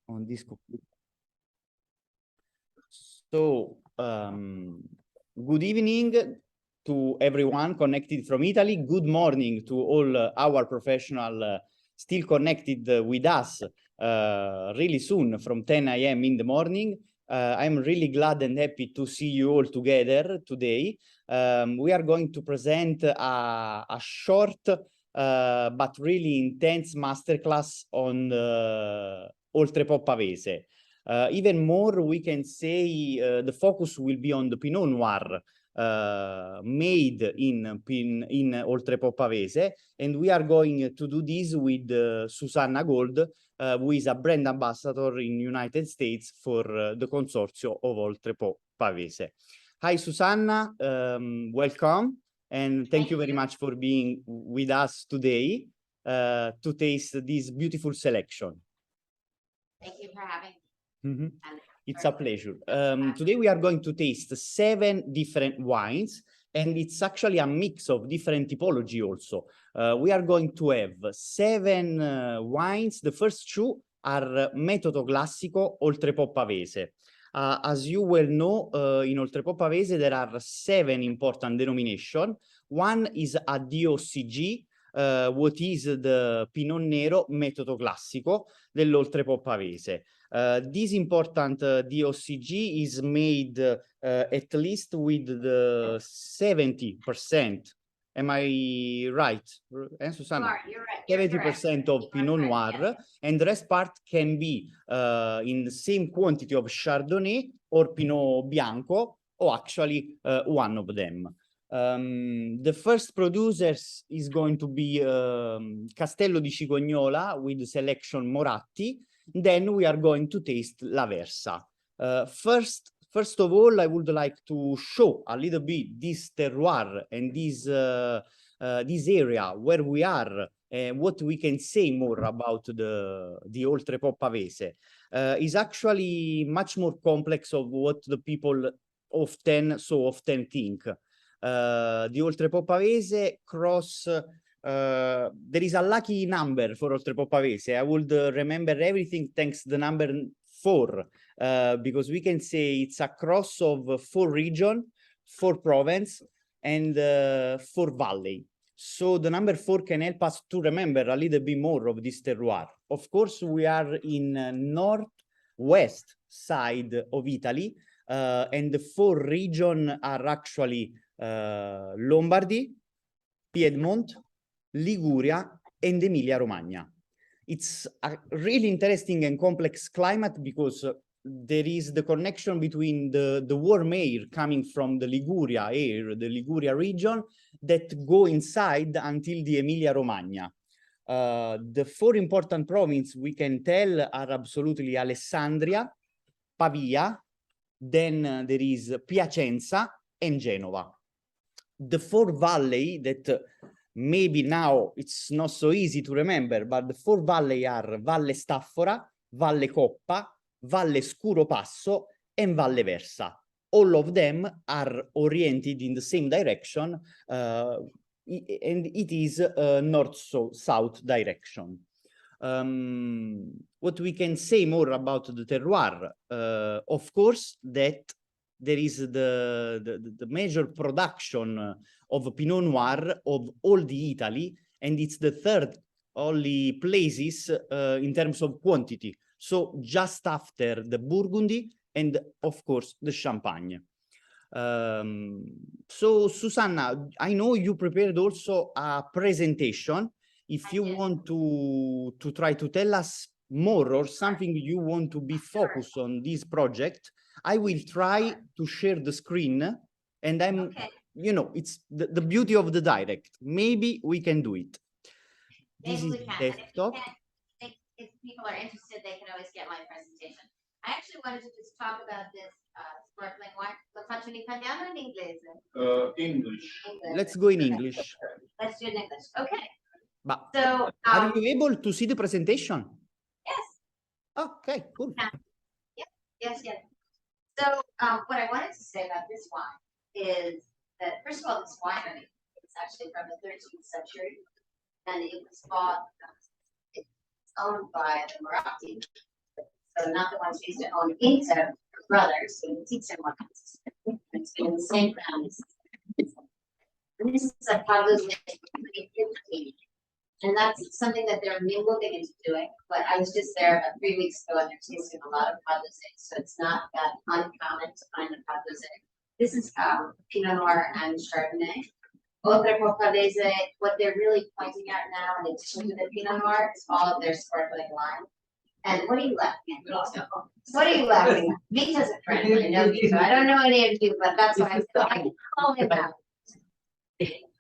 on this. So, good evening to everyone connected from Italy. Good morning to all our professionals still connected with us really soon from 10 a.m. in the morning. I'm really glad and happy to see you all together today. We are going to present a short but really intense masterclass on Oltrepò Pavese. Even more, we can say the focus will be on the Pinot Noir made in Oltrepò Pavese, and we are going to do this with Susanna Gold, who is a brand ambassador in United States for the consortio of Oltrepò Pavese. Hi, Susanna, welcome, and thank you very much for being with us today to taste this beautiful selection. Thank you for having me. Mm-hmm. It's a pleasure. Today we are going to taste 7 different wines, and it's actually a mix of different typology also. We are going to have 7 wines. The first 2 are Metodo Classico, Oltrepò Pavese. As you well know, in Oltrepò Pavese there are 7 important denominations. One is a DOCG, what is the Pinot Nero Metodo Classico dell'Oltrepò Pavese. This important DOCG is made at least with the 70%. Am I right, Susanna? You're right. 70% of Pinot Noir, yes. And the rest part can be in the same quantity of Chardonnay or Pinot Bianco, or actually one of them. The first producers is going to be Castello di Cigognola with the selection Moratti. Then we are going to taste L'Aversa. First of all, I would like to show a little bit this terroir and this area where we are and what we can say more about the Oltrepò Pavese. Is actually much more complex of what the people so often think. The Oltrepò Pavese cross. There is a lucky number for Oltrepò Pavese. I would remember everything thanks to the number 4, because we can say it's a cross of 4 regions, 4 province, and 4 valley. So the number 4 can help us to remember a little bit more of this terroir. Of course, we are in northwest side of Italy, and the 4 regions are actually Lombardy, Piedmont, Liguria, and Emilia-Romagna. It's a really interesting and complex climate because there is the connection between the warm air coming from the Liguria region that go inside until the Emilia-Romagna. The 4 important provinces we can tell are absolutely Alessandria, Pavia, then there is Piacenza and Genova. The 4 valleys that maybe now it's not so easy to remember, but the 4 valleys are Valle Staffora, Valle Coppa, Valle Scuro Passo, and Valle Versa. All of them are oriented in the same direction, and it is north-south direction. What we can say more about the terroir, of course, that there is the major production of Pinot Noir of all the Italy, and it's the 3rd only places in terms of quantity. So just after the Burgundy and of course the Champagne. So Susanna, I know you prepared also a presentation. If you want to try to tell us more or something you want to be focused on this project, I will try to share the screen, and I'm, you know, it's the beauty of the direct. Maybe we can do it. This is desktop. If people are interested, they can always get my presentation. I actually wanted to just talk about this sparkling wine. Lo faccio in italiano o in inglese? English. Let's go in English. Let's do it in English. Okay. But so, are you able to see the presentation? Yes. Okay, cool. Yes. So what I wanted to say about this wine is that, first of all, this winery is actually from the 13th century, and it was bought, it's owned by the Moratti. So not the ones she used to own into her brothers, so you teach them what it's been in the same family. And this is a Pavese, and that's something that they're looking into doing. But I was just there about 3 weeks ago, and they're tasting a lot of Pavese, so it's not that uncommon to find a Pavese. This is Pinot Noir and Chardonnay. Oltrepò Pavese, what they're really pointing at now, in addition to the Pinot Noir, is all of their sparkling wine. And what are you laughing at? What are you laughing at? Me as a friend, I know you, so I don't know any of you, but that's why I can call him out.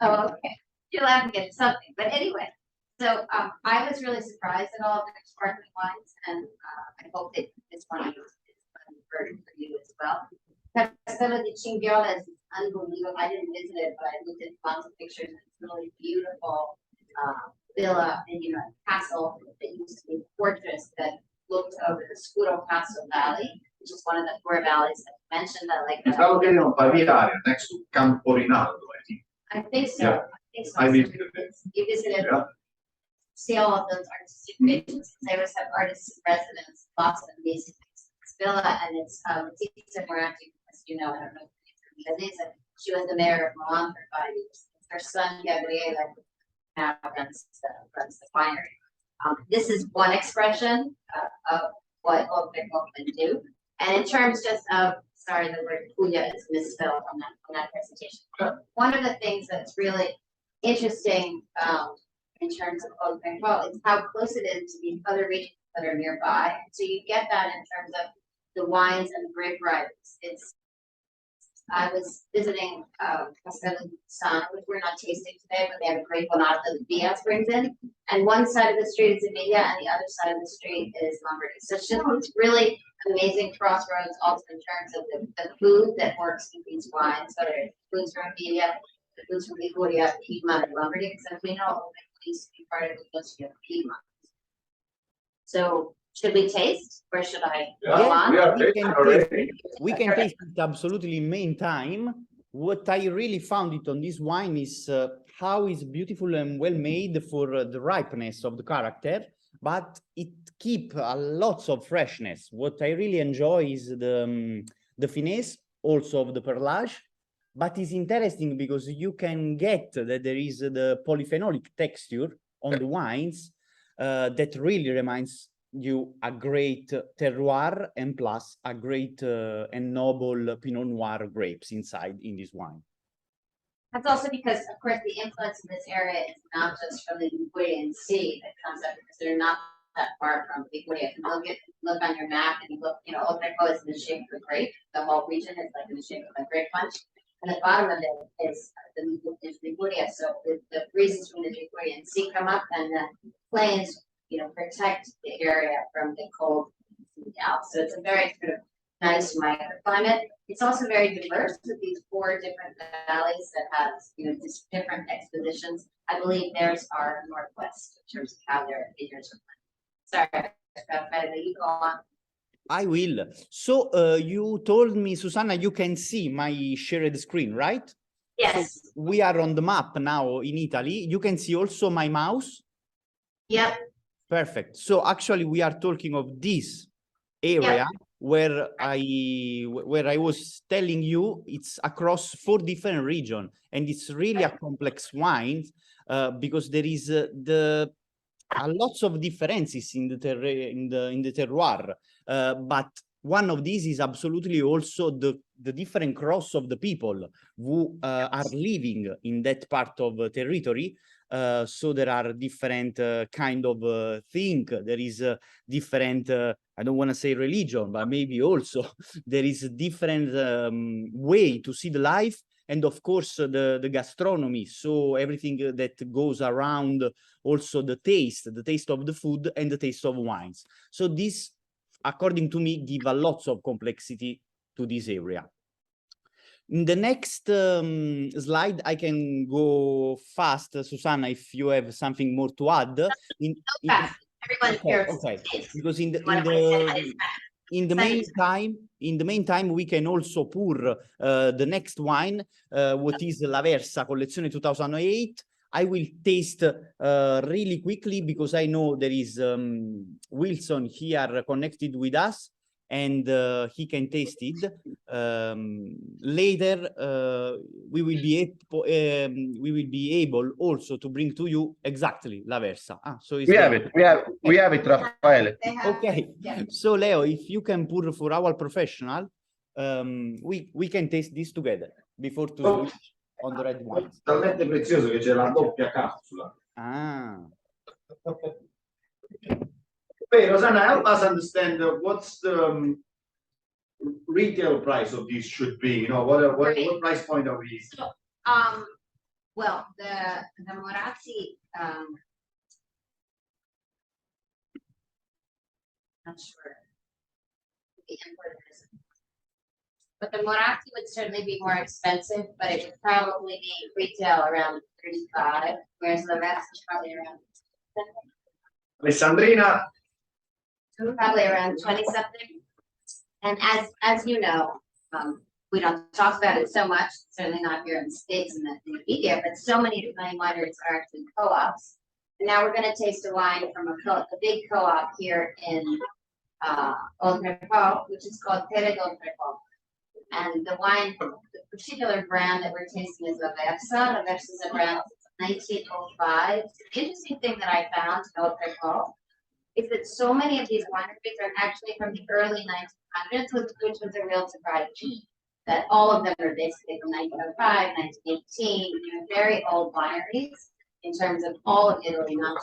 Oh, okay. You're laughing at something, but anyway. So I was really surprised at all of the sparkling wines, and I hope that this one is converted for you as well. Castello di Cigognola is unbelievable. I didn't visit it, but I looked at lots of pictures. It's really beautiful villa and castle that used to be a fortress that looked over the Scuro Passo Valley, which is one of the 4 valleys that I mentioned. I like that. Stavo getting on Paviaria next to Campo Rinaldo, I think. I think so. Yeah. I think so. I visited it. You visited. Yeah. See all of those artistic visions. They always have artists in residence, lots of amazing things. This villa, and it's Moratti, as you know, I don't know if you know, she was the mayor of Milan for 5 years. Her son Gabriele now runs the winery. This is one expression of what Oltrepò can do. And in terms just of, sorry, the word Puglia is misspelled on that presentation. One of the things that's really interesting in terms of Oltrepò is how close it is to these other regions that are nearby. So you get that in terms of the wines and the grape varieties. I was visiting Castello, which we're not tasting today, but they have a great Moratti that Diaz brings in. And one side of the street is Emilia, and the other side of the street is Lombardy. So it's just really amazing crossroads, also in terms of the food that works in these wines, whether it's foods from Emilia, the foods from Liguria, Piedmont, and Lombardy, because we know it used to be part of the history of Piedmont. So should we taste, or should I go on? We can taste it absolutely main time. What I really found it on this wine is how it's beautiful and well made for the ripeness of the character, but it keep a lots of freshness. What I really enjoy is the finesse also of the perlage, but it's interesting because you can get that there is the polyphenolic texture on the wines that really reminds you a great terroir and plus a great and noble Pinot Noir grapes inside in this wine. That's also because, of course, the influence in this area is not just from the Ligurian Sea that comes up, because they're not that far from Liguria. If you look on your map and you look, Oltrepò is in the shape of a grape. The whole region is like in the shape of a grape punch. And the bottom of it is Liguria. So the breezes from the Ligurian Sea come up, and the plains protect the area from the cold from the Alps. So it's a very sort of nice microclimate. It's also very diverse with these 4 different valleys that have just different expositions. I believe theirs are northwest in terms of how their vineyards are planted. Sorry, Raphael, you go on. I will. So you told me, Susanna, you can see my shared screen, right? Yes. So we are on the map now in Italy. You can see also my mouse? Yep. Perfect. So actually we are talking of this area where I was telling you it's across 4 different regions, and it's really a complex wine because there is lots of differences in the terroir. But one of these is absolutely also the different cross of the people who are living in that part of territory. So there are different kind of thing. There is different, I don't want to say religion, but maybe also there is a different way to see the life. And of course, the gastronomy. So everything that goes around, also the taste of the food and the taste of wines. So this, according to me, give a lot of complexity to this area. In the next slide, I can go fast, Susanna, if you have something more to add. Okay. Because in the meantime, we can also pour the next wine, what is l'Aversa Collezione 2008. I will taste really quickly because I know there is Wilson here connected with us, and he can taste it. Later, we will be able also to bring to you exactly l'Aversa. So it's we have it, Raffaele. Okay, so Leo, if you can pour for our professional, we can taste this together before to switch on the red wine. Talmente prezioso che c'è la doppia capsula. Ah. Wait, Rosanna, help us understand what's the retail price of these should be. You know, what price point are we? So, well, the Moratti, not sure. The importers. But the Moratti would certainly be more expensive, but it would probably be retail around 35, whereas the rest is probably around Alessandrina? probably around 20 something. And as you know, we don't talk about it so much, certainly not here in the States and in the media, but so many wineries are actually co-ops. And now we're going to taste a wine from a big co-op here in Oltrepò, which is called Oltrepò. And the wine, the particular brand that we're tasting is L'Aversa. L'Aversa is a brand since 1905. The interesting thing that I found in Oltrepò is that so many of these wineries are actually from the early 1900s, which was a real surprise to me. That all of them are basically from 1905, 1918, very old wineries in terms of all of Italy, not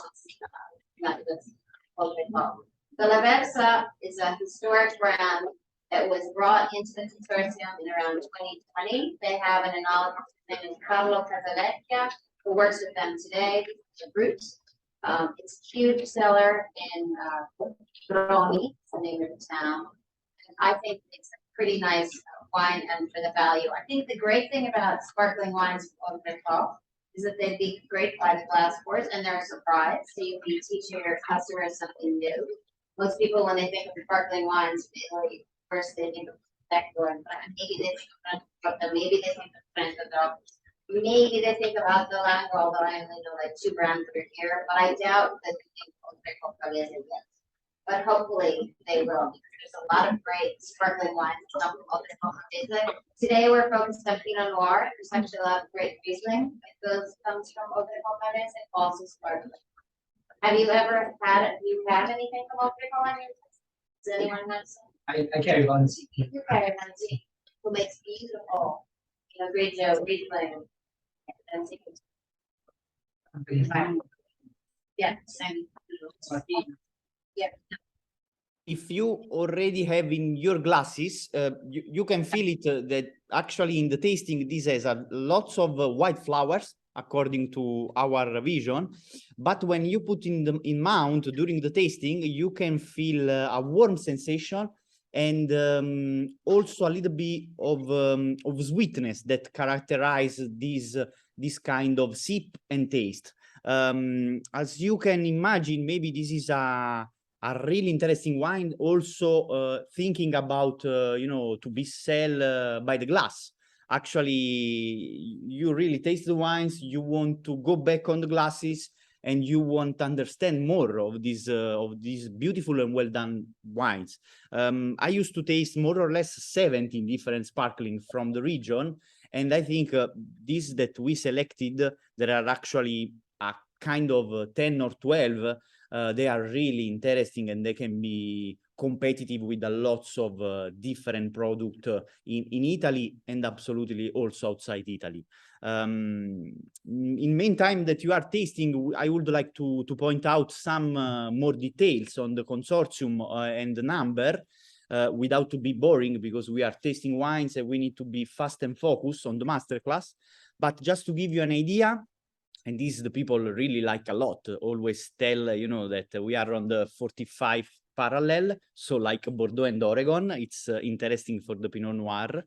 just Oltrepò. The L'Aversa is a historic brand that was brought into the consortium in around 2020. They have an enologist named Carlo Casavecchia, who works with them today, the Brutes. It's a huge seller in Roni, the name of the town. And I think it's a pretty nice wine and for the value. I think the great thing about sparkling wines from Oltrepò is that they'd be great by the glass pours and they're a surprise. So you'd be teaching your customers something new. Most people, when they think of sparkling wines, first they think of Tenuta, and maybe they think of maybe they think of Metodo, maybe they think about dell'Angelo, although I only know like 2 brands that are here, but I doubt that they think of Oltrepò Pavese yet. But hopefully they will, because there's a lot of great sparkling wines from Oltrepò Pavese. Today we're focused on Pinot Noir. There's actually a lot of great Riesling that comes from Oltrepò Pavese, also sparkling. Have you ever had anything from Oltrepò? Does anyone have some? I carry on the You carry Manzi, who makes beautiful, Grigio, Riesling, and yeah, same. Yeah. If you already have in your glasses, you can feel it that actually in the tasting, this has lots of white flowers, according to our vision. But when you put in mouth during the tasting, you can feel a warm sensation and also a little bit of sweetness that characterize this kind of sip and taste. As you can imagine, maybe this is a really interesting wine, also thinking about, to be sold by the glass. Actually, you really taste the wines, you want to go back on the glasses, and you want to understand more of these beautiful and well done wines. I used to taste more or less 17 different sparkling from the region, and I think these that we selected, there are actually a kind of 10 or 12. They are really interesting and they can be competitive with a lots of different product in Italy and absolutely also outside Italy. In meantime that you are tasting, I would like to point out some more details on the consortium and the number without to be boring, because we are tasting wines and we need to be fast and focused on the masterclass. But just to give you an idea, and this the people really like a lot, always tell, that we are on the 45 parallel, so like Bordeaux and Oregon. It's interesting for the Pinot Noir.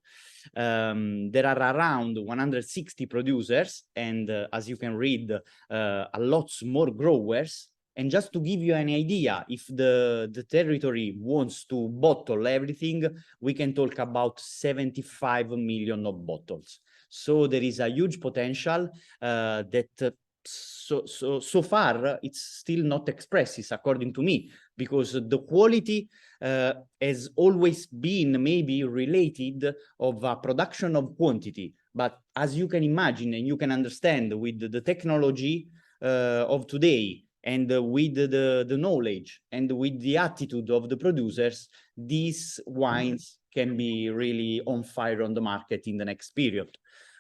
There are around 160 producers, and as you can read, a lots more growers. And just to give you an idea, if the territory wants to bottle everything, we can talk about 75 million of bottles. So there is a huge potential that so far, it's still not expressed, according to me, because the quality has always been maybe related of a production of quantity. But as you can imagine and you can understand, with the technology of today, and with the knowledge and with the attitude of the producers, these wines can be really on fire on the market in the next period.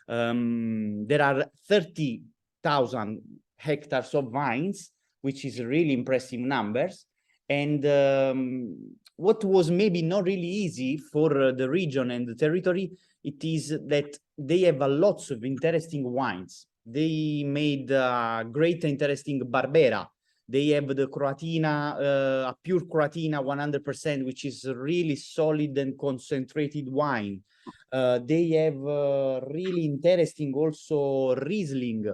There are 30,000 hectares of vines, which is really impressive numbers. And what was maybe not really easy for the region and the territory, it is that they have lots of interesting wines. They made great interesting Barbera. They have the Croatina, a pure Croatina 100%, which is a really solid and concentrated wine. They have really interesting also Riesling,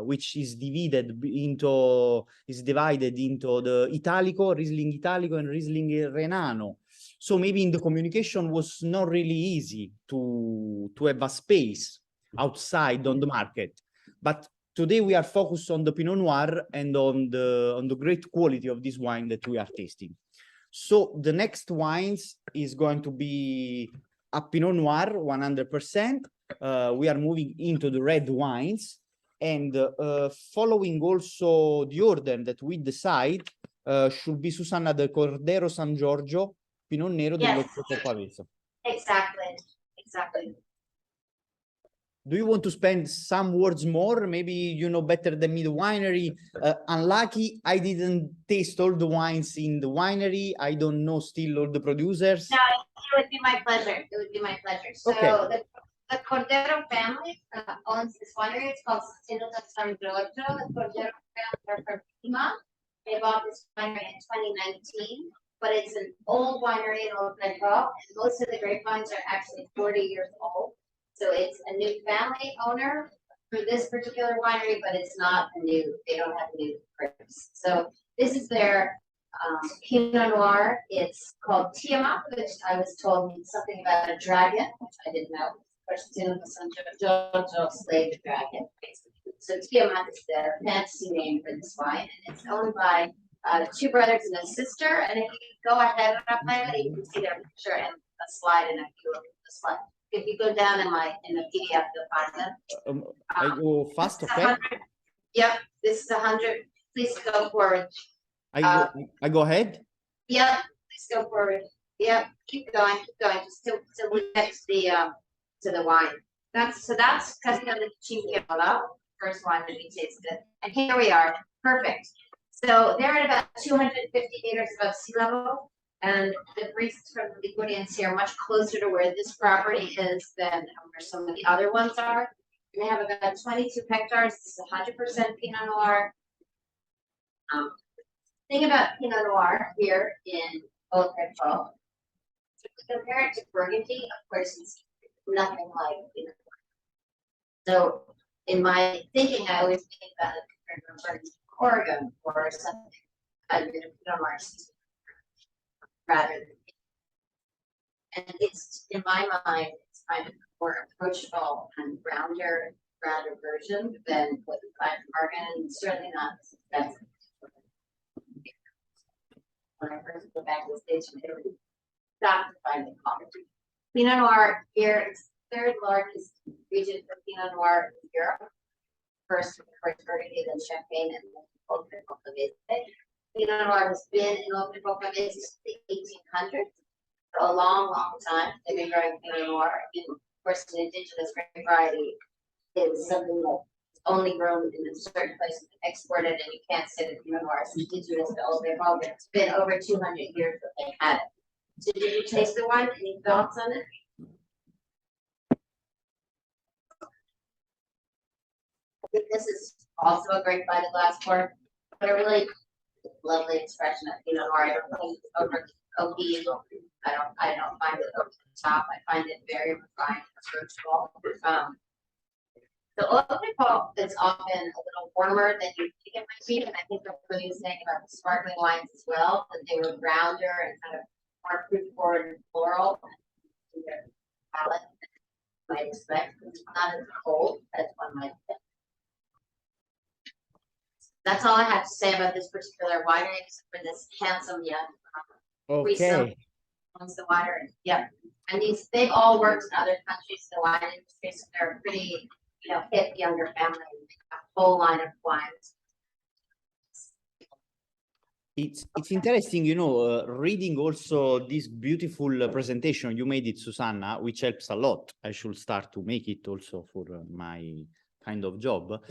which is divided into the Italico, Riesling Italico and Riesling Renano. So maybe in the communication was not really easy to have a space outside on the market. But today we are focused on the Pinot Noir and on the great quality of this wine that we are tasting. So the next wines is going to be a Pinot Noir 100%. We are moving into the red wines, and following also the order that we decide should be Susanna the Cordero San Giorgio Pinot Nero dell'Oltrepò Pavese. Exactly. Do you want to spend some words more? Maybe you know better than me the winery. Unlucky, I didn't taste all the wines in the winery. I don't know still all the producers. No, it would be my pleasure. It would be my pleasure. So Okay. the Cordero family owns this winery. It's called Tenuta San Giorgio. The Cordero family are from Tiāmat. They bought this winery in 2019, but it's an old winery in Oltrepò, and most of the grapevines are actually 40 years old. So it's a new family owner for this particular winery, but it's not a new, they don't have new grapes. So this is their Pinot Noir. It's called Tiāmat, which I was told means something about a dragon, which I didn't know. Giorgio slave dragon. So Tiāmat is their fancy name for this wine, and it's owned by two brothers and a sister. And if you go ahead, Rafael, you can see their picture and a slide in a few of the slide. If you go down in the PDF, you'll find them. I go fast, okay? Yep, this is 100. Please go forward. I go ahead. Yep, please go forward. Yep, keep going. Just till we get to the wine. That's Castello di Cigognola, first wine that we tasted. And here we are. Perfect. So they're at about 250 meters above sea level. And the breezes from the Ligurians here are much closer to where this property is than where some of the other ones are. And they have about 22 hectares. This is 100% Pinot Noir. Thing about Pinot Noir here in Oltrepò, to compare it to Burgundy, of course, it's nothing like Pinot Noir. So in my thinking, I always think about it compared to Burgundy, Oregon, or something. Pinot Noir rather than, and it's in my mind, it's kind of more approachable and rounder version than what we find in Oregon, and certainly not as expensive. When I first go back to the States from Italy, stopped to find the coffee. Pinot Noir here is the third largest region for Pinot Noir in Europe. First, of course, Burgundy, then Champagne, and then Oltrepò Pavese. Pinot Noir has been in Oltrepò Pavese since the 1800s, for a long time. They've been growing Pinot Noir. And of course, an indigenous grape variety is something that's only grown in a certain place and exported, and you can't say that Pinot Noir is indigenous to Oltrepò. It's been over 200 years that they've had it. So did you taste the wine? Any thoughts on it? I think this is also a great by the glass pour, but a really lovely expression of Pinot Noir. I don't think it's over oaky. I don't find it over the top. I find it very refined and approachable. The Oltrepò is often a little warmer than you think it might be, and I think that's what he was saying about the sparkling wines as well, that they were rounder and kind of more fruit forward and floral. And their palate, I expect, it's not as cold as one might think. That's all I have to say about this particular winery, except for this handsome young Okay. owns the winery. Yeah, and they've all worked in other countries in the wine industry, so they're a pretty, hip younger family. They have a whole line of wines. It's interesting, reading also this beautiful presentation you made it, Susanna, which helps a lot. I should start to make it also for my kind of job.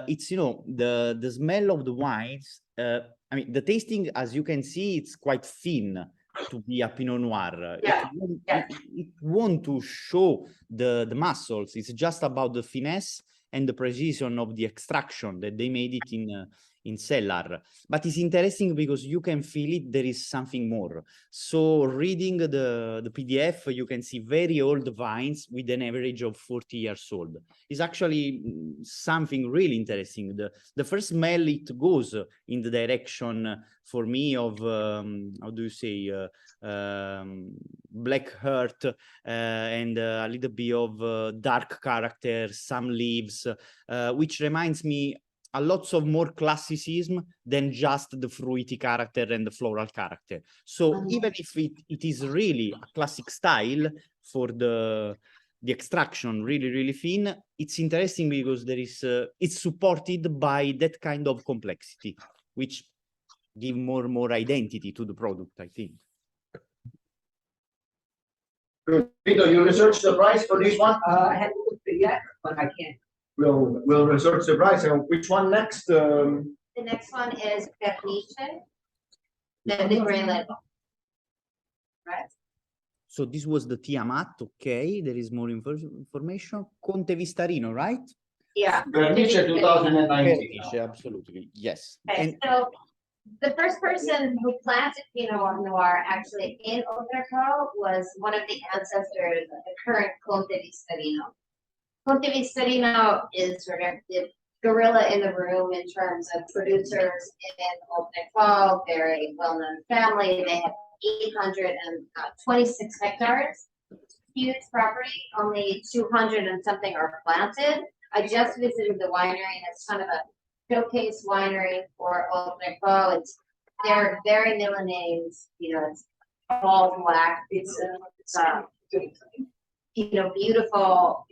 It's, the smell of the wines. I mean, the tasting, as you can see, it's quite thin to be a Pinot Noir. Yeah. It want to show the muscles. It's just about the finesse and the precision of the extraction that they made it in cellar. But it's interesting because you can feel it, there is something more. So reading the PDF, you can see very old vines with an average of 40 years old. It's actually something really interesting. The first smell, it goes in the direction for me of, how do you say, black heart and a little bit of dark character, some leaves, which reminds me a lot of more classicism than just the fruity character and the floral character. So even if it is really a classic style for the extraction, really, really thin, it's interesting because there is it's supported by that kind of complexity, which give more identity to the product, I think. Vito, you research the price for this one? I haven't looked at it yet, but I can. We'll research the price. And which one next? The next one is Pernice, the gray label. Right? So this was the Tiāmat, okay. There is more information. Conte Vistarino, right? Yeah. Pernice 2019. Pernice, absolutely, yes. Okay, And so the first person who planted Pinot Noir actually in Oltrepò was one of the ancestors of the current Conte Vistarino. Conte Vistarino is sort of the gorilla in the room in terms of producers in Oltrepò, very well-known family. They have 826 hectares, huge property, only 200 and something are planted. I just visited the winery and it's kind of a showcase winery for Oltrepò. They're very Milanese, it's all black. It's beautiful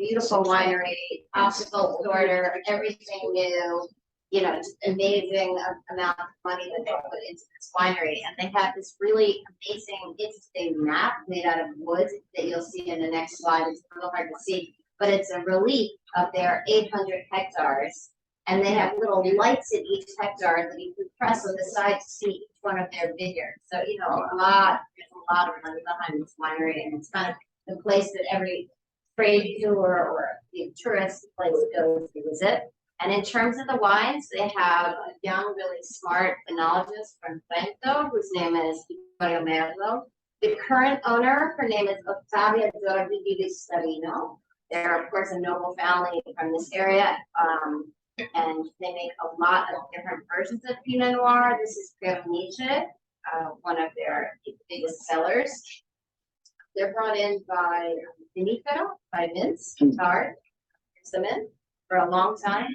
winery, optical order, everything new, just amazing amount of money that they put into this winery. And they have this really amazing, interesting map made out of wood that you'll see in the next slide. It's a little hard to see, but it's a relief of their 800 hectares. And they have little lights at each hectare that you can press on the side to see each one of their vineyards. So, there's a lot of money behind this winery, and it's kind of the place that every trade tour or the tourist place goes to visit. And in terms of the wines, they have a young, really smart enologist from Trento, whose name is Giorgio. The current owner, her name is Ottavia Giorgi di Vistarino. They're, of course, a noble family from this area, and they make a lot of different versions of Pinot Noir. This is Pernice, one of their biggest sellers. They're brought in by Vinifero, by Vince Tard, for a long time.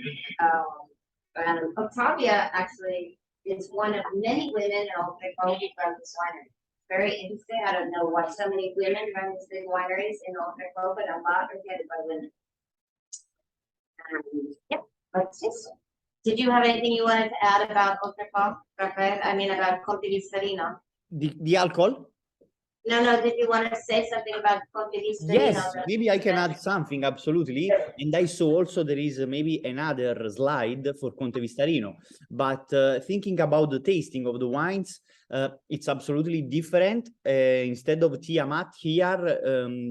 And Ottavia actually is one of many women in Oltrepò who run this winery. Very interesting. I don't know why so many women run these big wineries in Oltrepò, but a lot are headed by women. Yeah, that's it. Did you have anything you wanted to add about Oltrepò, Raphael? I mean, about Conte Vistarino? The alcohol? No, did you want to say something about Conte Vistarino? Yes, maybe I can add something, absolutely. And I saw also there is maybe another slide for Conte Vistarino. But thinking about the tasting of the wines, it's absolutely different. Instead of Tiāmat here,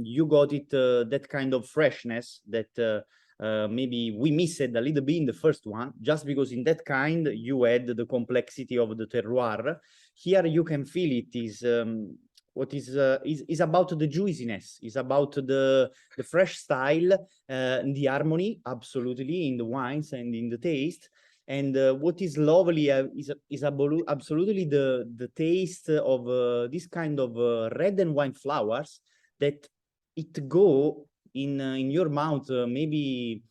you got it that kind of freshness that maybe we missed a little bit in the first one, just because in that kind you had the complexity of the terroir. Here you can feel it is what is about the juiciness, is about the fresh style, the harmony, absolutely, in the wines and in the taste. And what is lovely is absolutely the taste of this kind of red and wine flowers that it go in your mouth maybe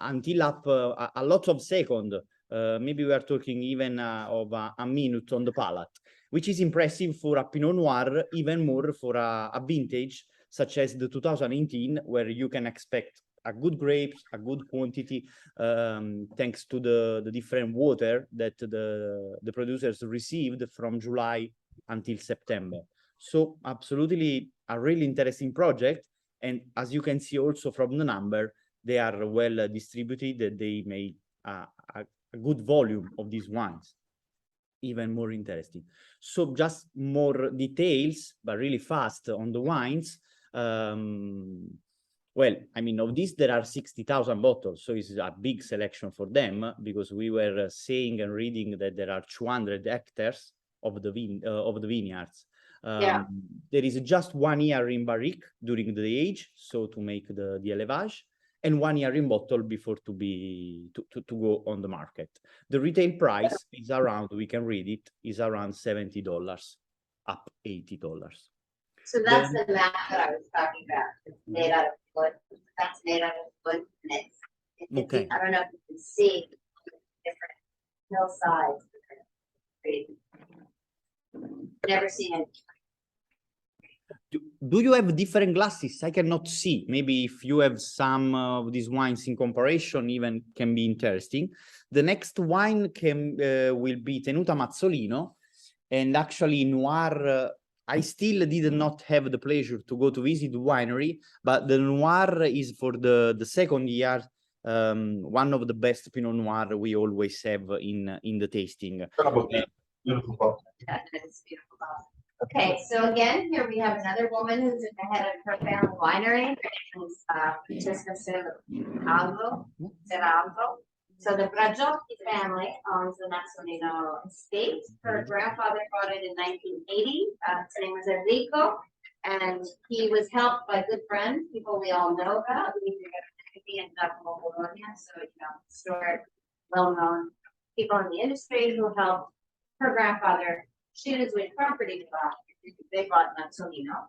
until up a lot of seconds. Maybe we are talking even of a minute on the palate, which is impressive for a Pinot Noir, even more for a vintage such as the 2018, where you can expect a good grapes, a good quantity, thanks to the different water that the producers received from July until September. So absolutely a really interesting project. And as you can see also from the number, they are well distributed, that they made a good volume of these wines. Even more interesting. So just more details, but really fast on the wines. Well, I mean, of this, there are 60,000 bottles, so it's a big selection for them, because we were saying and reading that there are 200 hectares of the vineyards. Yeah. There is just 1 year in barrique during the age, so to make the élevage, and 1 year in bottle before to go on the market. The retail price is around, we can read it, is around $70, up $80. So that's the map that I was talking about. It's made out of wood. That's made out of wood. And it's Okay. I don't know if you can see different hillsides. Never seen it. Do you have different glasses? I cannot see. Maybe if you have some of these wines in comparison, even can be interesting. The next wine will be Tenuta Mazzolino. And actually Noir, I still did not have the pleasure to go to visit the winery, but the Noir is for the second year, one of the best Pinot Noir we always have in the tasting. That is beautiful. Okay, so again, here we have another woman who's at the head of her family winery. Her name is Francesca Serralvo. So the Bragiotti family owns the Mazzolino estate. Her grandfather bought it in 1980. His name was Enrico, and he was helped by good friends, people we all know about. He ended up in Bologna, so historic, well-known people in the industry who helped her grandfather choose which property to buy. They bought Mazzolino.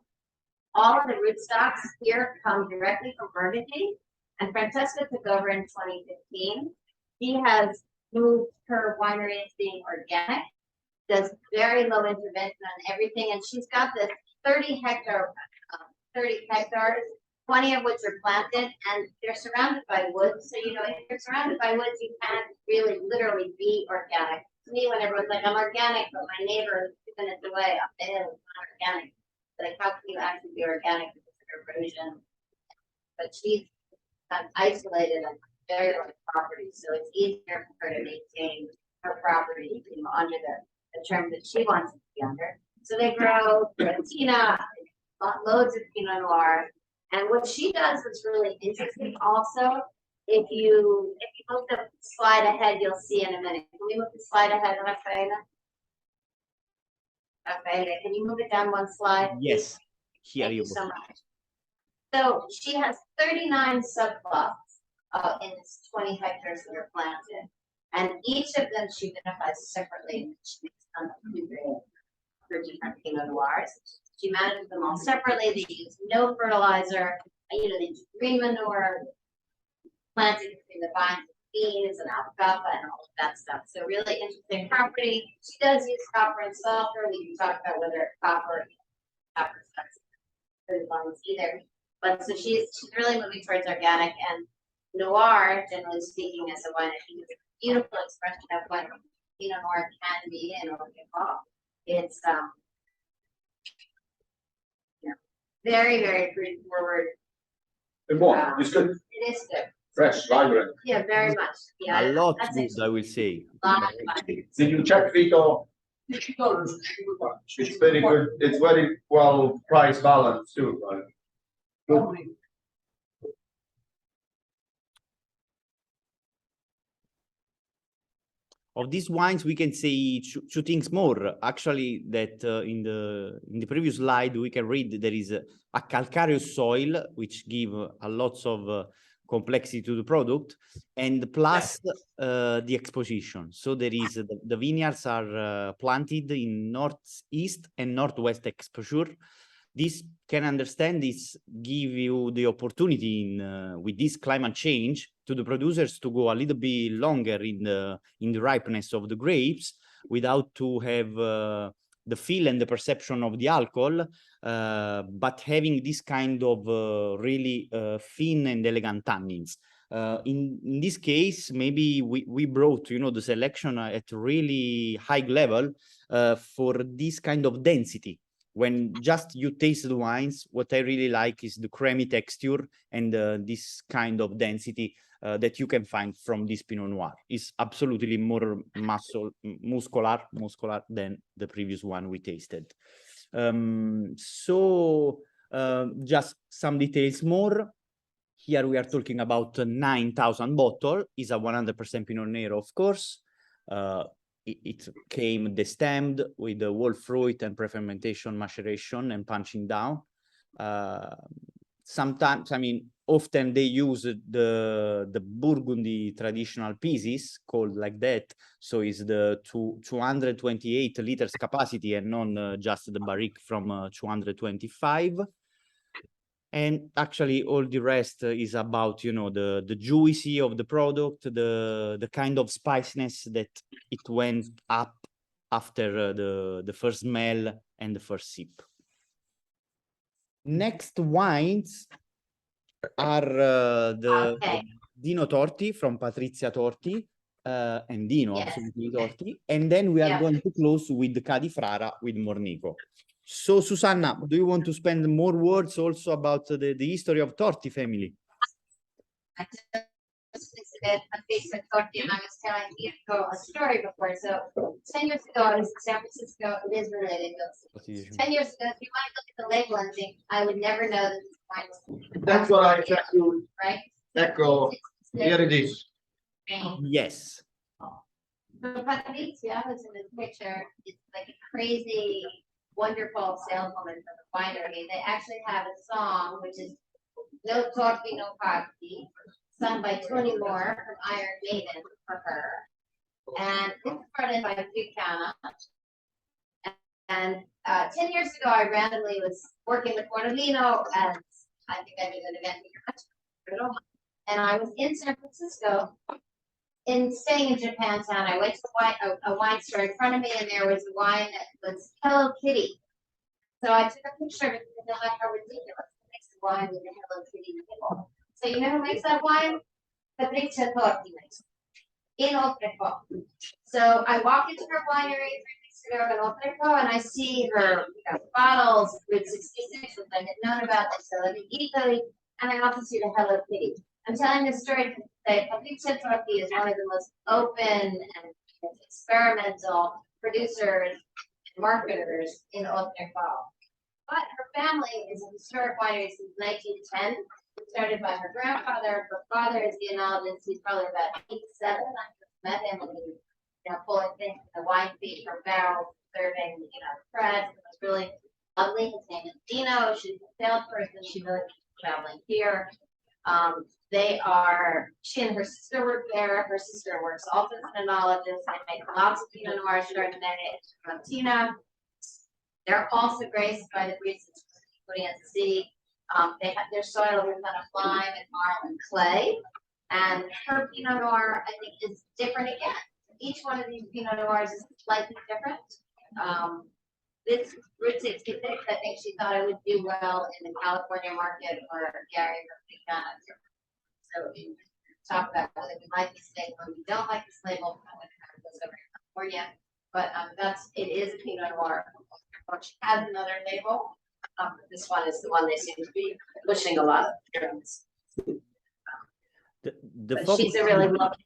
All of the rootstocks here come directly from Burgundy, and Francesca took over in 2015. She has moved her winery into being organic, does very low intervention on everything, and she's got this 30 hectares, 20 of which are planted, and they're surrounded by woods. So, if you're surrounded by woods, you can't really literally be organic. To me, when everyone's like, I'm organic, but my neighbor is 2 minutes away, I'm not organic. Like, how can you actually be organic because of erosion? But she's isolated on very large property, so it's easier for her to maintain her property, under the term that she wants it to be under. So they grow Tina, loads of Pinot Noir, and what she does is really interesting. Also, if you move the slide ahead, you'll see in a minute. Can we move the slide ahead, Rafaela? Rafaela, can you move it down one slide? Yes, here Thank you you go. so much. So she has 39 subplots in 20 hectares that are planted, and each of them she identifies separately. She makes them for different Pinot Noirs. She manages them all separately. They use no fertilizer. They use green manure, planted between the vines of beans and alfalfa and all of that stuff. So really interesting property. She does use copper and sulfur. We can talk about whether copper sucks for the lungs either. But so she's really moving towards organic, and Noir, generally speaking, as a wine, I think is a beautiful expression of what Pinot Noir can be in Oltrepò. It's very, very straightforward. It's good. It is good. Fresh, vibrant. Yeah, very much. Yeah, A lot that's good, it. I will say. Lot of fun. Did you check Vito? It's very good. It's very well price balanced too. Right? Good. Of these wines, we can say two things more. Actually, that in the previous slide, we can read there is a calcareous soil, which give a lots of complexity to the product, and plus the exposition. So there is the vineyards are planted in northeast and northwest exposure. this can understand this, give you the opportunity in with this climate change to the producers to go a little bit longer in the ripeness of the grapes without to have the feel and the perception of the alcohol, but having this kind of really thin and elegant tannins. In this case, maybe we brought, you know, the selection at really high level for this kind of density. When just you taste the wines, what I really like is the creamy texture and this kind of density that you can find from this Pinot Noir. It's absolutely more muscular than the previous one we tasted. Just some details more. Here we are talking about 9,000 bottles. It's a 100% Pinot Nero, of course. It came destemmed with the whole fruit and pre-fermentation, maceration, and punching down. Sometimes, I mean, often they use the Burgundy traditional pieces called like that. So it's the 228 liters capacity and not just the barrique from 225. And actually all the rest is about, you know, the juicy of the product, the kind of spiciness that it went up after the first smell and the first sip. Next wines are the Dino Torti from Patrizia Torti and Dino, Yes. absolutely Torti. And then we are going to close with the Cadi Frara with Mornico. So, Susanna, do you want to spend more words also about the history of Torti family? I just visited a Facebook Torti, and I was telling Mirko a story before. So 10 years ago, I was in San Francisco. It is related. 10 years ago, if you want to look at the label and think, I would never know that this wine was. That's what I checked you. Right? Ecco, here it is. Yes. So Patrizia, who's in this picture, is like a crazy, wonderful saleswoman from the winery. They actually have a song, which is No Torti, No Party, sung by Tony Moore from Iron Maiden for her. And it's started by Tiāmat. And 10 years ago, I randomly was working with Dino, and I think I did an event here. And I was in San Francisco, staying in Japantown. I went to a wine store in front of me, and there was a wine that was Hello Kitty. So I took a picture of it because I like how ridiculous it makes the wine with the Hello Kitty label. So you know who makes that wine? Patrizia Torti makes it in Oltrepò. So I walk into her winery 3 weeks ago in Oltrepò, and I see her bottles with 66, which I didn't know about. They sell it in Italy, and I also see the Hello Kitty. I'm telling this story to say Patrizia Torti is one of the most open and experimental producers and marketers in Oltrepò. But her family is a historic winery since 1910. Started by her grandfather. Her father is the enologist. He's probably about 87. I just met him, and he was, pulling things in the wine feed from barrels, serving, press. It was really lovely. His name is Dino. She's a salesperson. She really keeps traveling here. She and her sister work there. Her sister works also as an enologist. They make lots of Pinot Noir, Chardonnay, and Frontina. They're also graced by the breeds of the sea. They have their soil with kind of lime and marl and clay. And her Pinot Noir, I think, is different again. Each one of these Pinot Noirs is slightly different. This Route 66, I think she thought it would do well in the California market or Gary or Pecan. So we talk about whether we like this label or we don't like this label. I went to goes over to California, but it is a Pinot Noir. She has another label. This one is the one they seem to be pushing a lot of. She's a really lovely.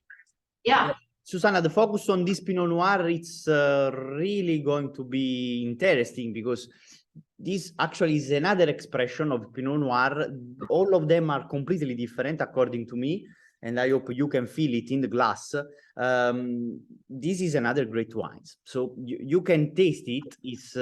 Yeah. Susanna, the focus on this Pinot Noir, it's really going to be interesting because this actually is another expression of Pinot Noir. All of them are completely different, according to me, and I hope you can feel it in the glass. This is another great wine. So you can taste it. It's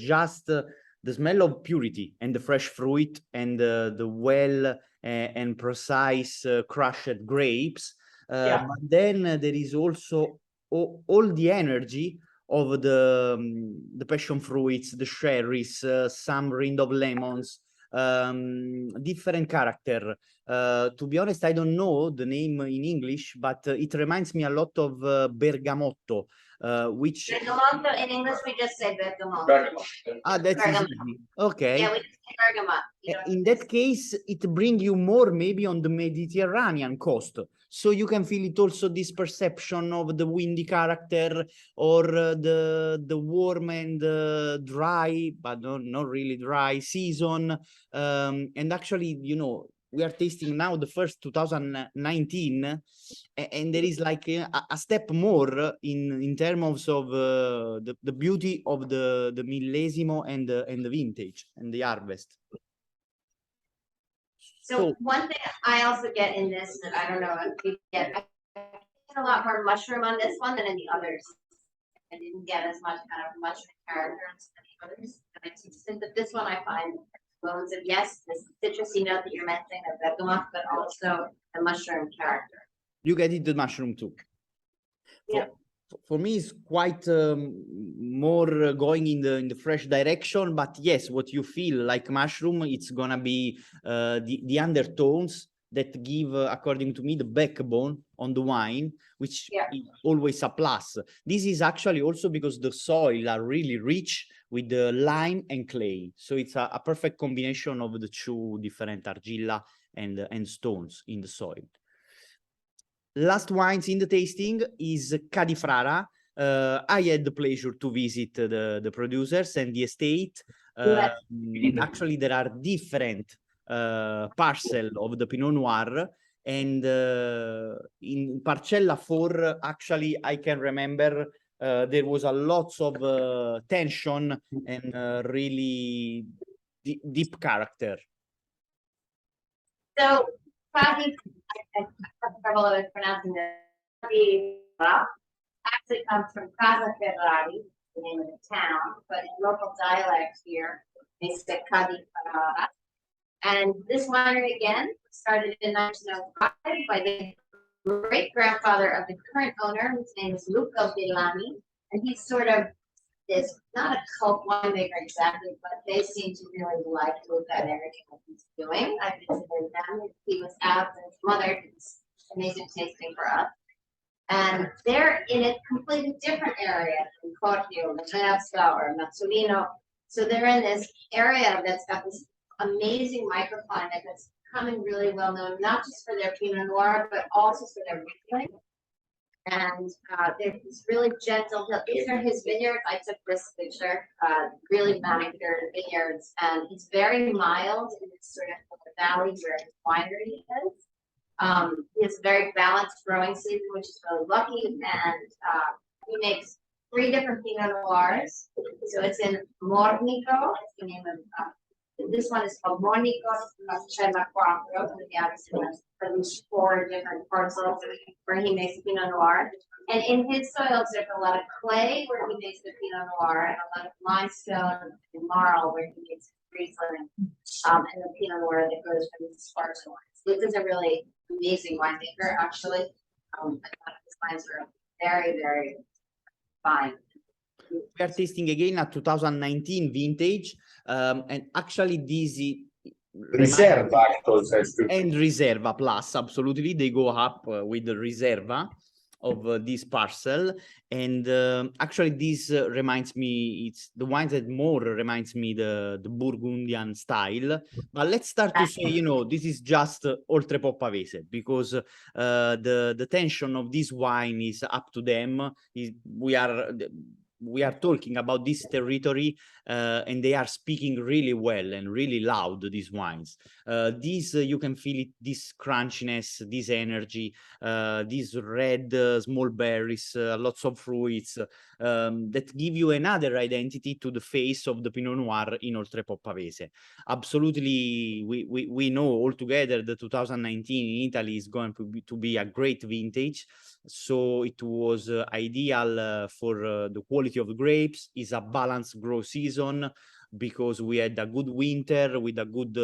just the smell of purity and the fresh fruit and the well and precise crushed grapes. But then there is also all the energy of the passion fruits, the cherries, some rind of lemons, different character. To be honest, I don't know the name in English, but it reminds me a lot of bergamotto, which... Bergamotto, in English, we just say bergamotto. Ah, that's Bergamot. easy. Okay. Yeah, we just say bergamot. In that case, it brings you more maybe on the Mediterranean coast. So you can feel it also, this perception of the windy character, or the warm and dry, but not really dry season. And actually, you know, we are tasting now the first 2019, and there is like a step more in terms of the beauty of the millesimo and the vintage and the harvest. So one thing I also get in this that I don't know if you get, I get a lot more mushroom on this one than in the others. I didn't get as much kind of mushroom character as the others. And I think that this one I find loads of, yes, this citrusy note that you're mentioning, the bergamot, but also the mushroom character. You get it, the mushroom too. Yeah. For me, it's quite more going in the fresh direction, but yes, what you feel like mushroom, it's gonna be the undertones that give, according to me, the backbone on the wine, which is always a plus. This is actually also because the soil are really rich with the lime and clay, so it's a perfect combination of the two different argilla and stones in the soil. Last wines in the tasting is Frara. I had the pleasure to visit the producers and the estate. Actually, there are different parcels of the Pinot Noir, and in Parcella 4, actually, I can remember there was a lot of tension and really deep character. So, Frati, I have trouble with pronouncing this. Actually comes from Casa Ferrari, the name of the town, but in local dialect here, they say Cadi Ferrara. And this winery again started in 1905 by the great-grandfather of the current owner, whose name is Luca Villani, and he's sort of this, not a cult winemaker exactly, but they seem to really like Luca and everything that he's doing. I visited them. He was out and his mother did this amazing tasting for us. And they're in a completely different area from Torti or Mazzolino. So they're in this area that's got this amazing microclimate that's becoming really well known, not just for their Pinot Noir, but also for their Riesling. And there's this really gentle hill. These are his vineyards. I took this picture, really manicured vineyards, and it's very mild in this sort of valley where his winery is. He has a very balanced growing season, which is really lucky, and he makes 3 different Pinot Noirs. So it's in Mornico, it's the name of, this one is called Mornico, Cema Quattro, and the other one has at least 4 different parcels where he makes Pinot Noir. And in his soils, there's a lot of clay where he makes the Pinot Noir, and a lot of limestone and marl where he makes Riesling, and the Pinot Noir that goes from the sparse wines. This is a really amazing winemaker, actually. I thought his wines were very, very fine. We are tasting again a 2019 vintage, and actually this is Riserva, and Riserva Plus, absolutely. They go up with the Riserva of this parcel, and actually this reminds me, it's the wines that more reminds me the Burgundian style. But let's start to say, you know, this is just Oltrepò Pavese, because the tension of this wine is up to them. We are talking about this territory, and they are speaking really well and really loud, these wines. You can feel it, this crunchiness, this energy, these red small berries, lots of fruits, that give you another identity to the face of the Pinot Noir in Oltrepò Pavese. Absolutely, we know altogether the 2019 in Italy is going to be a great vintage. So it was ideal for the quality of the grapes. Is a balanced grow season because we had a good winter with a good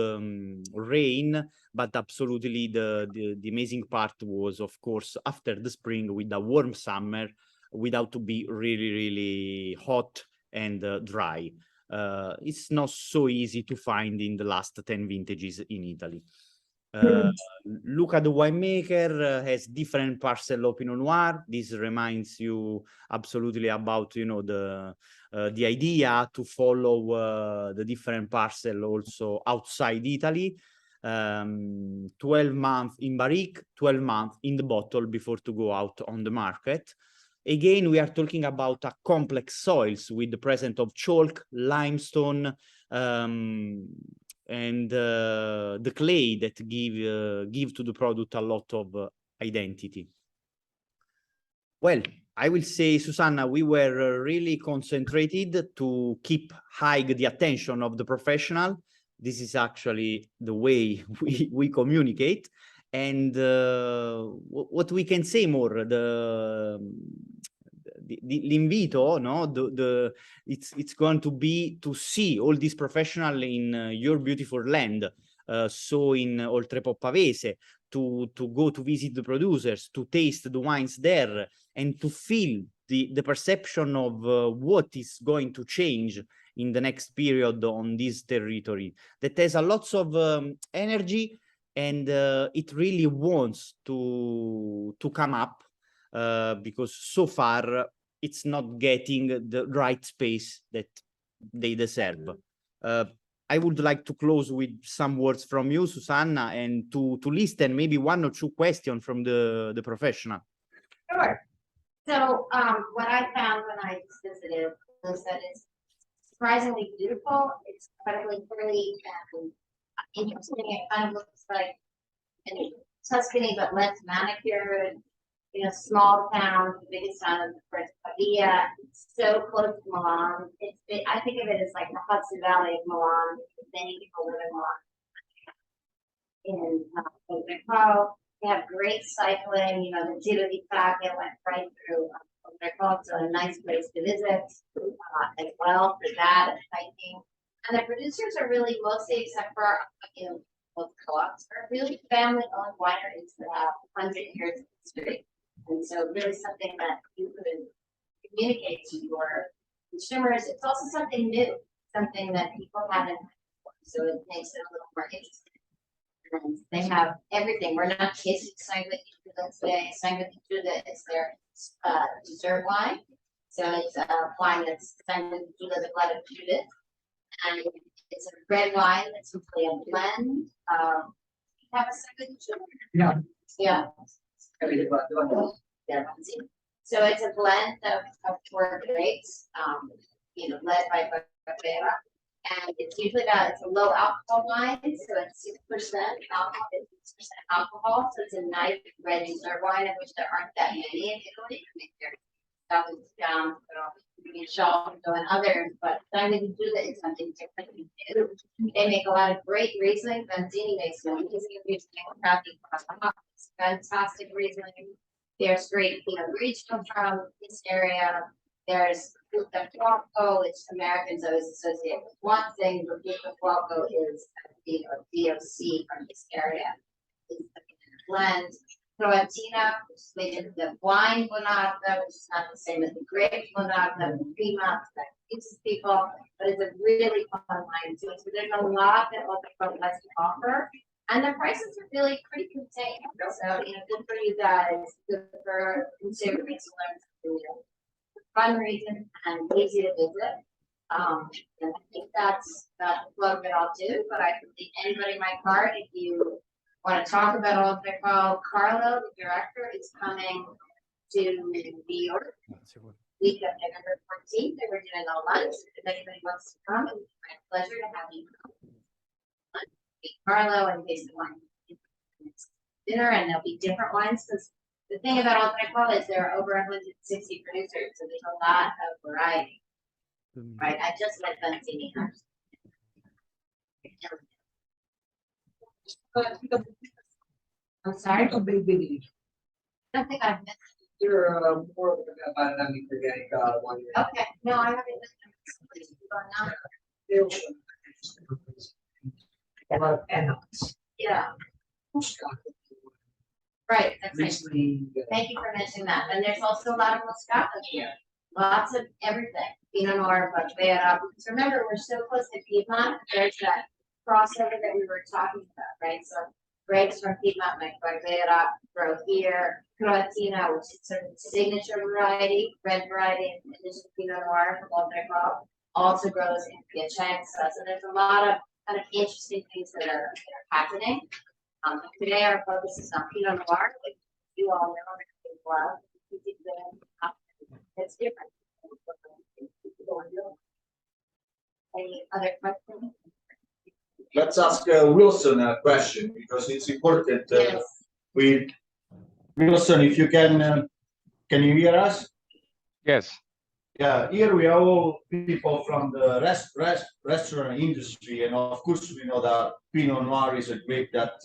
rain, but absolutely the amazing part was, of course, after the spring with a warm summer, without to be really, really hot and dry. It's not so easy to find in the last 10 vintages in Italy. Look at the winemaker, has different parcel of Pinot Noir. This reminds you absolutely about, you know, the idea to follow the different parcel also outside Italy. 12 months in barrique, 12 months in the bottle before to go out on the market. Again, we are talking about a complex soils with the presence of chalk, limestone, and the clay that give to the product a lot of identity. Well, I will say, Susanna, we were really concentrated to keep high the attention of the professional. This is actually the way we communicate. And what we can say more, l'invito, no? It's going to be to see all these professionals in your beautiful land. So in Oltrepò Pavese, to go to visit the producers, to taste the wines there, and to feel the perception of what is going to change in the next period on this territory that has a lots of energy, and it really wants to come up because so far it's not getting the right space that they deserve. I would like to close with some words from you, Susanna, and to listen maybe one or two questions from the professional. Sure. So what I found when I visited was that it's surprisingly beautiful. It's incredibly pretty and interesting. It kind of looks like in Tuscany, but less manicured. You know, small town, the biggest town of the Pavia, so close to Milan. I think of it as like the Hudson Valley of Milan. Many people live in Milan. In Oltrepò, they have great cycling. You know, the Giro di Praga went right through Oltrepò, so a nice place to visit as well for that and hiking. And the producers are really mostly, except for you know, both co-ops, are really family-owned wineries that have 100 years of history. And so really something that you could communicate to your consumers. It's also something new, something that people haven't had before. So it makes it a little more interesting. And they have everything. We're not tasting Sanguignuda today. Sanguignuda is their dessert wine. So it's a wine that's Sanguignuda, the blood of Judas. And it's a red wine that's simply a blend. Have a Sanguignuda? Yeah. Yeah. So it's a blend of 4 grapes, you know, led by Cuvèe, and it's usually it's a low alcohol wine, so it's 6% alcohol, 6% alcohol, so it's a nice red dessert wine, of which there aren't that many in Italy. I mean, there's and others, but I mean, do that is something different. They make a lot of great Riesling. Benzini makes one. He's using crappy fantastic Riesling. There's great, you know, regional from this area. There's the Fuoco, which Americans always associate with one thing, but the Fuoco is you know, DOC from this area. It's the blend. Croatina, which is made into the wine Bonata, which is not the same as the grape Bonata, the Prima, that confuses people, but it's a really fun wine too. So there's a lot that Oltrepò has to offer, and the prices are really pretty contained. So, you know, good for you guys, good for consumers to learn something new. Fun region and easy to visit. And I think that's the plug that I'll do, but I can leave anybody my card if you want to talk about Oltrepò. Carlo, the director, is coming to New York week of November 14th, and we're doing a lunch. If anybody wants to come, it's my pleasure to have you come. Meet Carlo and taste the wine. Dinner, and there'll be different wines, because the thing about Oltrepò is there are over 160 producers, so there's a lot of variety. Right, I just let Benzini know. I'm sorry. A big big. I don't think I've missed. You're more about an organic one. Okay, no, I haven't missed. A lot of announce. Yeah. Right, that's right. recently. Thank you for mentioning that. And there's also a lot of Moscato here. Lots of everything. Pinot Noir, Cuvèe. Because remember, we're so close to Piedmont. There's that crossover that we were talking about, right? So grapes from Piedmont, like Cuvèe, grow here. Croatina, which is sort of signature variety, red variety, in addition to Pinot Noir from Oltrepò, also grows in Piacenza. So there's a lot of kind of interesting things that are happening. Today our focus is on Pinot Noir, which you all know as well. It's different. Any other questions? Let's ask Wilson a question because it's important. Yes. Wilson, if you can you hear us? Yes. Yeah, here we are all people from the restaurant industry, and of course we know that Pinot Noir is a grape that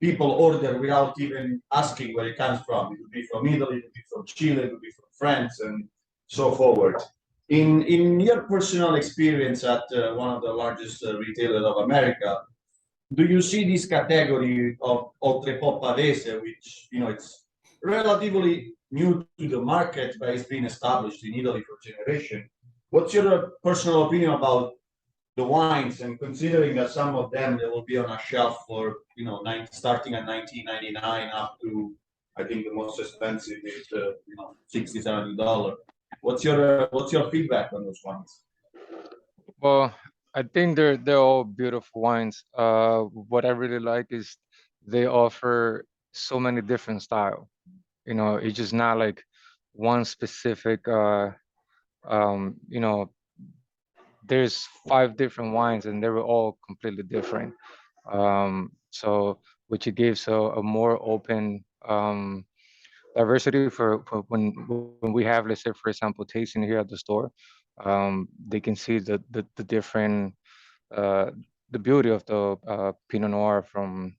people order without even asking where it comes from. It could be from Italy, it could be from Chile, it could be from France, and so forward. In your personal experience at one of the largest retailers of America, do you see this category of Oltrepò Pavese, which it's relatively new to the market, but it's been established in Italy for generation? What's your personal opinion about the wines, and considering that some of them they will be on a shelf for starting at $19.99 up to, I think the most expensive is $60-70. What's your feedback on those wines? Well, I think they're all beautiful wines. What I really like is they offer so many different styles. It's just not like one specific. There's 5 different wines, and they were all completely different. So which it gives a more open diversity for when we have, let's say, for example, tasting here at the store. They can see the different the beauty of the Pinot Noir from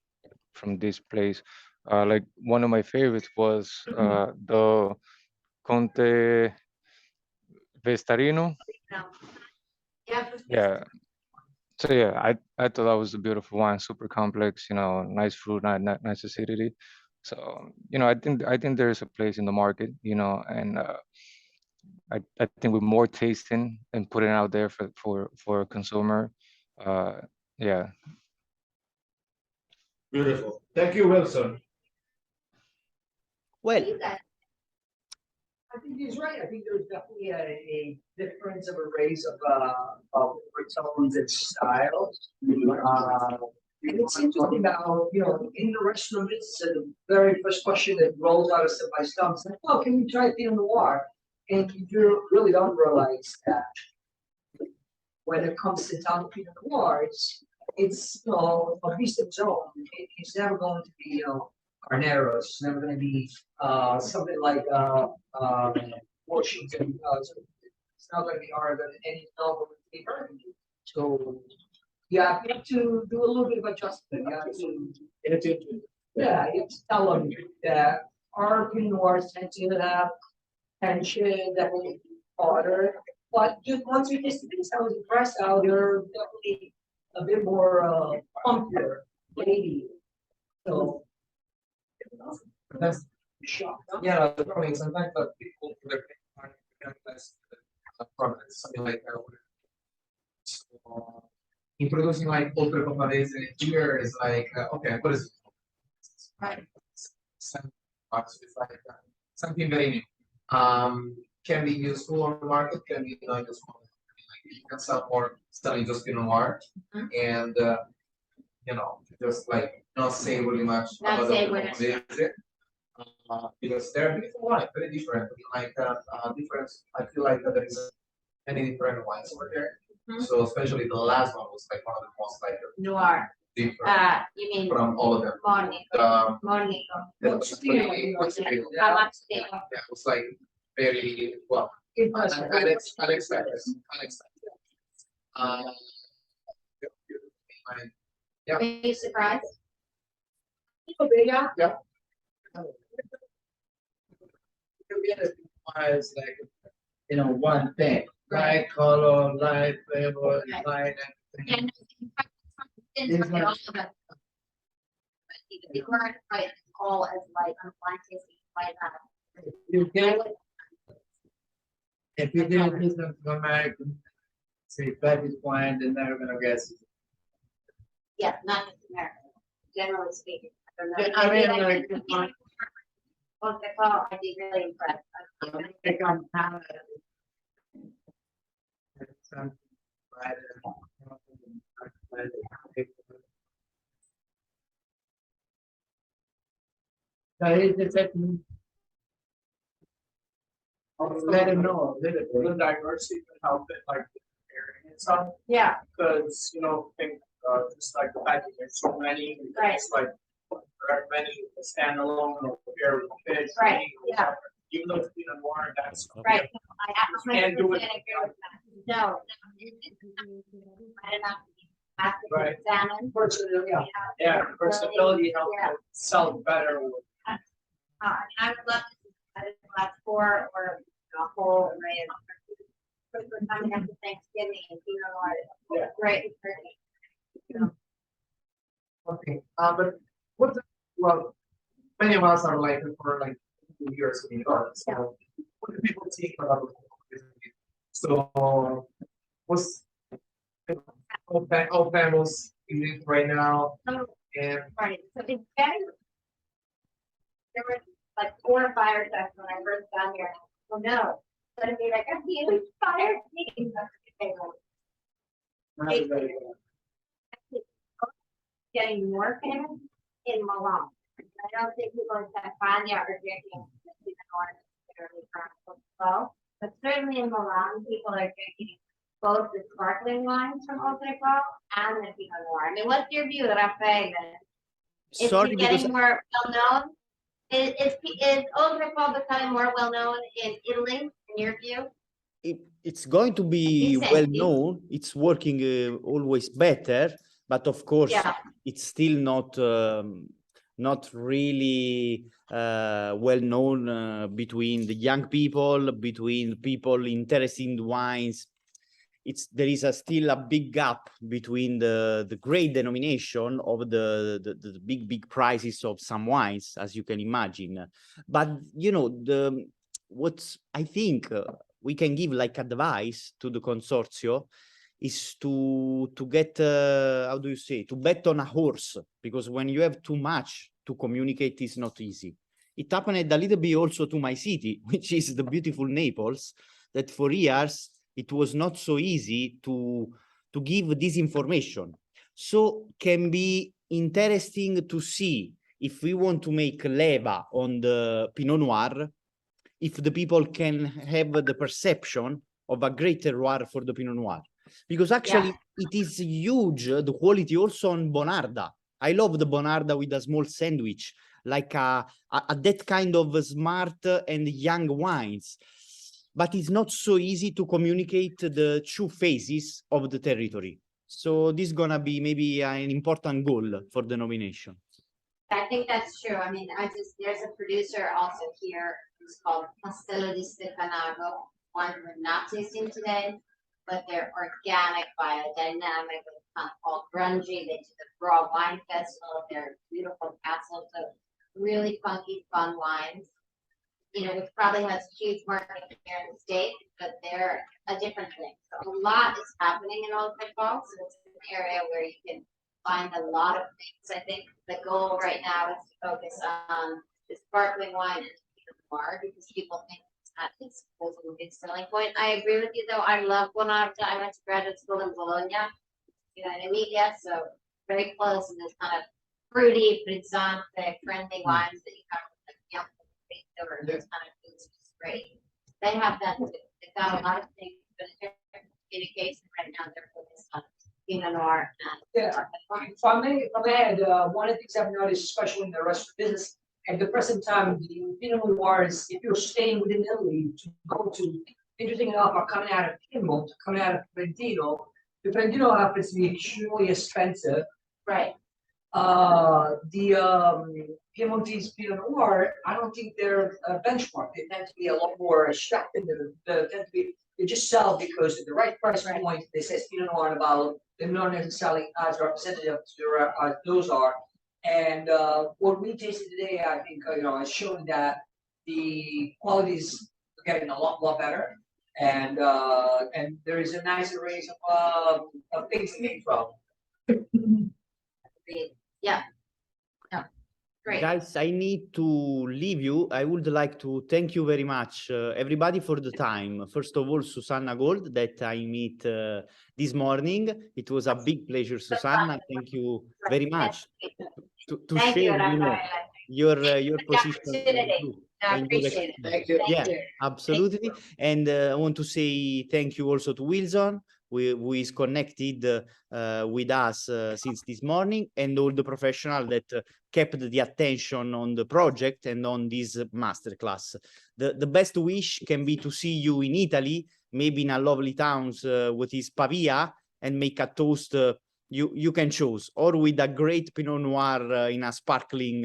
this place. Like one of my favorites was the Conte Vistarino. Yeah. So yeah, I thought that was a beautiful wine, super complex, nice fruit, nice acidity. So I think there is a place in the market, and I think with more tasting and putting it out there for a consumer, yeah. Beautiful. Thank you, Wilson. Well, I think he's right. I think there's definitely a difference of a raise of tones and styles. And it's interesting now, in the restaurant, it's the very first question that rolls out of somebody's tongue. It's like, oh, can you try Pinot Noir? And you really don't realize that when it comes to town Pinot Noir, it's a beast of its own. It's never going to be, Cordero. It's never going to be something like Washington. It's not going to be harder than any novel in the burgundy. So you have to do a little bit of adjustment. You have to tell them that our Pinot Noirs tend to have tension, definitely harder. But just once you taste the I was impressed how they're definitely a bit more plumpier, lady. So that's shock. yeah, the problem is sometimes that people products, something like that. So, introducing like Oltrepò Pavese here is like okay, what is it? Right. It's like something very new. Can be useful on the market, can be not useful. Like you can sell more selling just Pinot Noir, and just like not say really much about the because they're beautiful wine, very different. Like difference, I feel like there is many different wines over there. So especially the last one was like one of the most like Noir. different You mean from all of them. Mornico? Mornico. How much they are? Yeah, it was like very well. Unexpected. Yeah. Are you surprised? Yeah. Requires like one thing, light color, light flavor, light everything. And in fact, it's all about. They weren't quite all as light on blind tasting like that. You I can, would- if you didn't listen to American, say Betty's wine, then they're gonna guess. Yeah, not just American, generally speaking. I don't know. Yeah, I mean, like, think What's it called? I'd be really impressed. Take on Canada. Let him know, The diversity can help it, like, area and stuff, Yeah, because, you know, think, just like the fact that there's so many, Right. it's like, there are many standalone or pair with fish. Right, yeah. Even though it's Pinot Noir, that's. right. I Can't do it. 100% agree with that. No. I don't know. Plastic Right. salmon. Personally, Yeah. yeah, versatility helps Yeah. it sell better with. I would love to see that in class 4 or a whole array of. We're coming up to Thanksgiving and Pinot Noir. Yeah. Great. okay, but what, well, many of us are like for like 2 years in the art, so what do people think about this? So, what's all panels in right now, So, and right, so it's very. There were like 4 fire trucks when I first got here. Oh no, it's gonna be like a huge fire meeting. Getting more famous in Milan. I don't think people in Stefania are drinking necessarily from well, but certainly in Milan, people are drinking both the sparkling wines from Oltrepò and the Pinot Noir. I mean, what's your view, Raffaele? Is Sorry, it because getting more well known? Is Oltrepò becoming more well known in Italy, in your view? it's going to be You say well it. known. It's working always better, but of course, Yeah. it's still not really well known between the young people, between people interested in wines. There is still a big gap between the great denomination of the big prices of some wines, as you can imagine. But you know, what I think we can give like advice to the consortio is to get how do you say, to bet on a horse, because when you have too much to communicate, it's not easy. It happened a little bit also to my city, which is the beautiful Naples, that for years it was not so easy to give this information. So can be interesting to see if we want to make leva on the Pinot Noir, if the people can have the perception of a great terroir for the Pinot Noir. Because actually it is huge, the quality also on Bonarda. I love the Bonarda with a small sandwich, like a that kind of smart and young wines. But it's not so easy to communicate the two phases of the territory. So this is gonna be maybe an important goal for the nomination. I think that's true. I mean, there's a producer also here who's called Castello di Stefanago, one we're not tasting today, but they're organic, biodynamic, it's kind of called grungy. They do the Raw Wine Festival, they're beautiful castles, so really funky, fun wines. You know, which probably has a huge market here in the States, but they're a different thing. So a lot is happening in Oltrepò, so it's an area where you can find a lot of things. I think the goal right now is to focus on the sparkling wine and Pinot Noir, because people think it's a big selling point. I agree with you though. I love Bonarda. I went to graduate school in Bologna, you know, in Emilia, so very close, and this kind of fruity, frizzante, friendly wines that you have with like young or those kind of foods, which is great. They have that too. They've got a lot of things, but in terms of communication right now, they're focused on Pinot Noir and If I may add, one of the things I've noticed, especially in the restaurant business, at the present time, the Pinot Noirs, if you're staying within Italy, to go to, interesting enough, are coming out of Piedmont, coming out of Trentino. The Trentino happens to be extremely expensive. right. The Piemontese Pinot Noir, I don't think they're a benchmark. They tend to be a lot more extractive. They just sell because at the right price point, they say Pinot Noir about, they're not necessarily as representative as those are. And what we tasted today, I think, has shown that the quality is getting a lot better. And there is a nice array of things to pick from. Yeah. No. Great. Guys, I need to leave you. I would like to thank you very much, everybody, for the time. First of all, Susanna Gold, that I meet this morning. It was a big pleasure, Susanna. Thank you very much to Thank you, share, you know, Raffaele. your position. Opportunity. I and your appreciate it. Thank you. Yeah, Thank you. absolutely. And I want to say thank you also to Wilson, who is connected with us since this morning, and all the professionals that kept the attention on the project and on this masterclass. The best wish can be to see you in Italy, maybe in a lovely town, what is Pavia, and make a toast. You can choose, or with a great Pinot Noir in a sparkling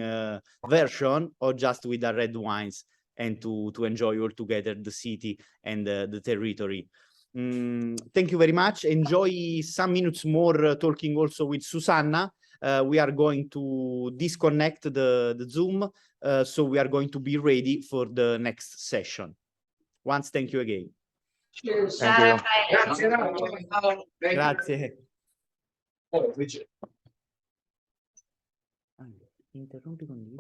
version, or just with the red wines, and to enjoy all together the city and the territory. Thank you very much. Enjoy some minutes more talking also with Susanna. We are going to disconnect the Zoom, so we are going to be ready for the next session. Once, thank you again. Cheers. Thank you. Raffaele. Grazie. Interrompi con